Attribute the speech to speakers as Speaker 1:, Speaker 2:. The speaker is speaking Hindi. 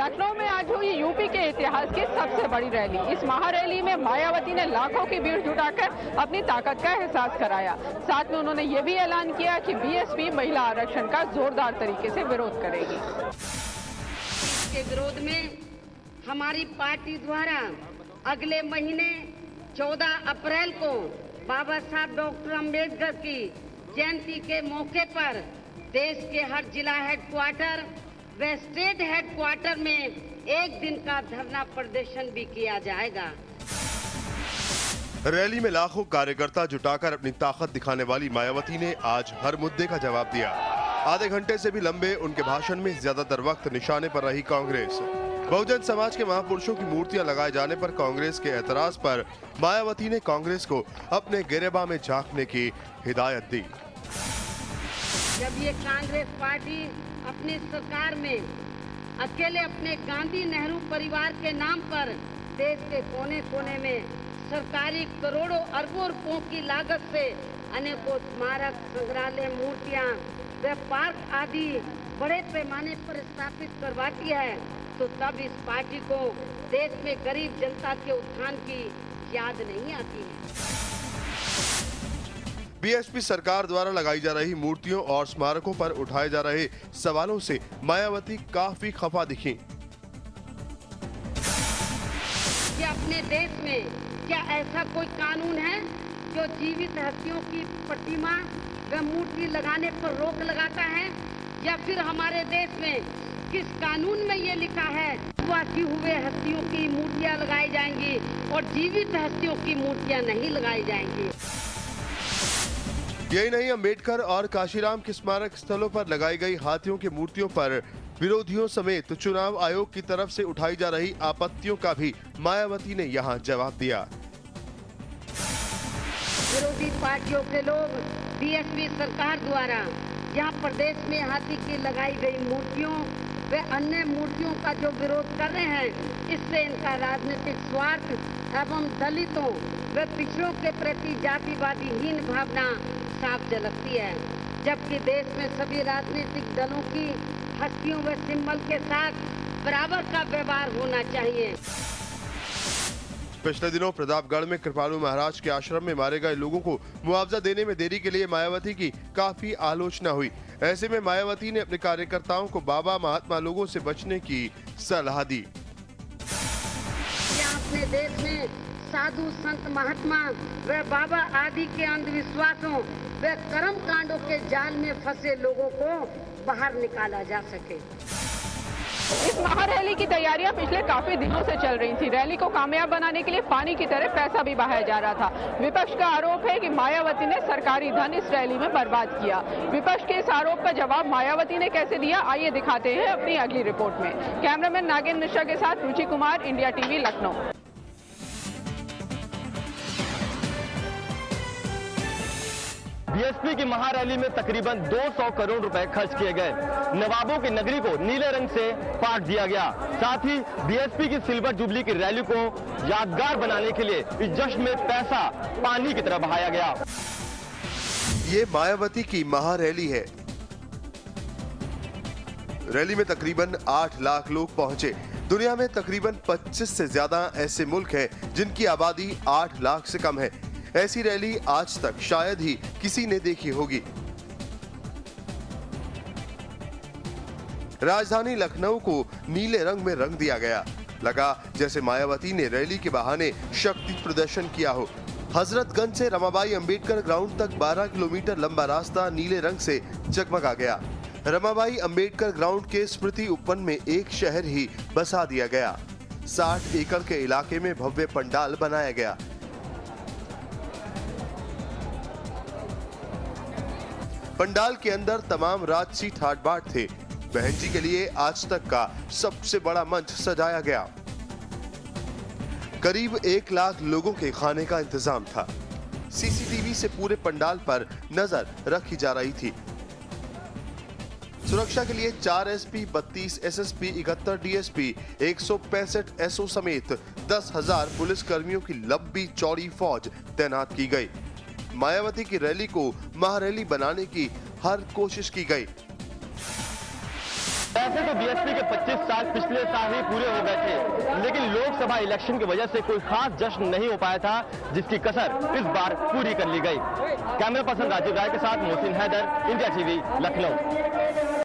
Speaker 1: लखनऊ में आज हुई यूपी के इतिहास की सबसे बड़ी रैली। इस महारैली में मायावती ने लाखों की भीड़ जुटाकर अपनी ताकत का एहसास कराया। साथ में उन्होंने ये भी ऐलान किया कि बीएसपी महिला आरक्षण का जोरदार तरीके से विरोध करेगी।
Speaker 2: इसके विरोध में हमारी पार्टी द्वारा अगले महीने 14 अप्रैल को बाबा साहब डॉक्टर अम्बेडकर की जयंती के मौके पर देश के हर जिला हेडक्वार्टर व स्टेट हेडक्वार्टर में एक दिन का धरना प्रदर्शन भी किया जाएगा।
Speaker 3: रैली में लाखों कार्यकर्ता जुटाकर अपनी ताकत दिखाने वाली मायावती ने आज हर मुद्दे का जवाब दिया। आधे घंटे से भी लंबे उनके भाषण में ज्यादातर वक्त निशाने पर रही कांग्रेस। बहुजन समाज के महापुरुषों की मूर्तियां लगाए जाने पर कांग्रेस के एतराज पर मायावती ने कांग्रेस को अपने गिरेबान में झांकने की हिदायत दी।
Speaker 2: जब ये कांग्रेस पार्टी अपनी सरकार में अकेले अपने गांधी नेहरू परिवार के नाम पर देश के कोने कोने में सरकारी करोड़ों अरबों रुपयों की लागत से अनेकों स्मारक, संग्रहालय, मूर्तियां व पार्क आदि बड़े पैमाने पर स्थापित करवाती है, तो तब इस पार्टी को देश में गरीब जनता के उत्थान की याद नहीं आती है।
Speaker 3: बीएसपी सरकार द्वारा लगाई जा रही मूर्तियों और स्मारकों पर उठाए जा रहे सवालों से मायावती काफी खफा दिखीं।
Speaker 2: क्या अपने देश में क्या ऐसा कोई कानून है जो जीवित हस्तियों की प्रतिमा व मूर्ति लगाने पर रोक लगाता है, या फिर हमारे देश में किस कानून में ये लिखा है वासी हुए हस्तियों की मूर्तियां लगाई जाएंगी और जीवित हस्तियों की मूर्तियां नहीं लगाई जाएंगी।
Speaker 3: यही नहीं, अंबेडकर और काशीराम के स्मारक स्थलों पर लगाई गई हाथियों की मूर्तियों पर विरोधियों समेत चुनाव आयोग की तरफ से उठाई जा रही आपत्तियों का भी मायावती ने यहां जवाब दिया।
Speaker 2: विरोधी पार्टियों के लोग बीएसपी सरकार द्वारा यहाँ प्रदेश में हाथी की लगाई गई मूर्तियों व अन्य मूर्तियों का जो विरोध कर रहे हैं, इससे इनका राजनीतिक स्वार्थ एवं दलितों व पिछड़ों के प्रति जातिवादी हीन भावना साफ झलकती है। जबकि देश में सभी राजनीतिक दलों की हस्तियों व सिंबल के साथ बराबर का व्यवहार होना चाहिए।
Speaker 3: पिछले दिनों प्रतापगढ़ में कृपालु महाराज के आश्रम में मारे गए लोगों को मुआवजा देने में देरी के लिए मायावती की काफी आलोचना हुई। ऐसे में मायावती ने अपने कार्यकर्ताओं को बाबा महात्मा लोगों से बचने की सलाह दी।
Speaker 2: अपने देश में साधु संत महात्मा व बाबा आदि के अंधविश्वासों व कर्म कांडों के जाल में फंसे लोगों को बाहर निकाला जा सके।
Speaker 1: इस महारैली की तैयारियां पिछले काफी दिनों से चल रही थी। रैली को कामयाब बनाने के लिए पानी की तरह पैसा भी बहाया जा रहा था। विपक्ष का आरोप है कि मायावती ने सरकारी धन इस रैली में बर्बाद किया। विपक्ष के इस आरोप का जवाब मायावती ने कैसे दिया, आइए दिखाते हैं अपनी अगली रिपोर्ट में। कैमरामैन नागेंद्र मिश्रा के साथ Ruchi Kumar, India TV, Lucknow.
Speaker 4: BSP की महारैली में तकरीबन 200 करोड़ रुपए खर्च किए गए। नवाबों की नगरी को नीले रंग से पाट दिया गया। साथ ही बीएसपी की सिल्वर जुबली की रैली को यादगार बनाने के लिए इस जश्न में पैसा पानी की तरह बहाया गया।
Speaker 3: ये मायावती की महारैली है। रैली में तकरीबन 8 लाख लोग पहुंचे। दुनिया में तकरीबन 25 से ज्यादा ऐसे मुल्क हैं जिनकी आबादी 8 लाख से कम है। ऐसी रैली आज तक शायद ही किसी ने देखी होगी। राजधानी लखनऊ को नीले रंग में रंग दिया गया। लगा जैसे मायावती ने रैली के बहाने शक्ति प्रदर्शन किया हो। हजरतगंज से रमाबाई अंबेडकर ग्राउंड तक 12 किलोमीटर लंबा रास्ता नीले रंग से जगमगा गया। रमाबाई अंबेडकर ग्राउंड के स्मृति उपवन में एक शहर ही बसा दिया गया। 60 एकड़ के इलाके में भव्य पंडाल बनाया गया। पंडाल के अंदर तमाम राजसी ठाट बाट थे। बहन जी के लिए आज तक का सबसे बड़ा मंच सजाया गया। करीब 1 लाख लोगों के खाने का इंतजाम था। सीसीटीवी से पूरे पंडाल पर नजर रखी जा रही थी। सुरक्षा के लिए 4 एसपी, 32 एसएसपी, 71 डीएसपी, 165 एसओ समेत 10,000 पुलिस कर्मियों की लंबी चौड़ी फौज तैनात की गई। मायावती की रैली को महारैली बनाने की हर कोशिश की गई।
Speaker 4: वैसे तो बीएसपी के 25 साल पिछले साल ही पूरे हो गए थे, लेकिन लोकसभा इलेक्शन की वजह से कोई खास जश्न नहीं हो पाया था, जिसकी कसर इस बार पूरी कर ली गई। कैमरा पर्सन राजीव राय के साथ मोहसिन हैदर, इंडिया टीवी, लखनऊ।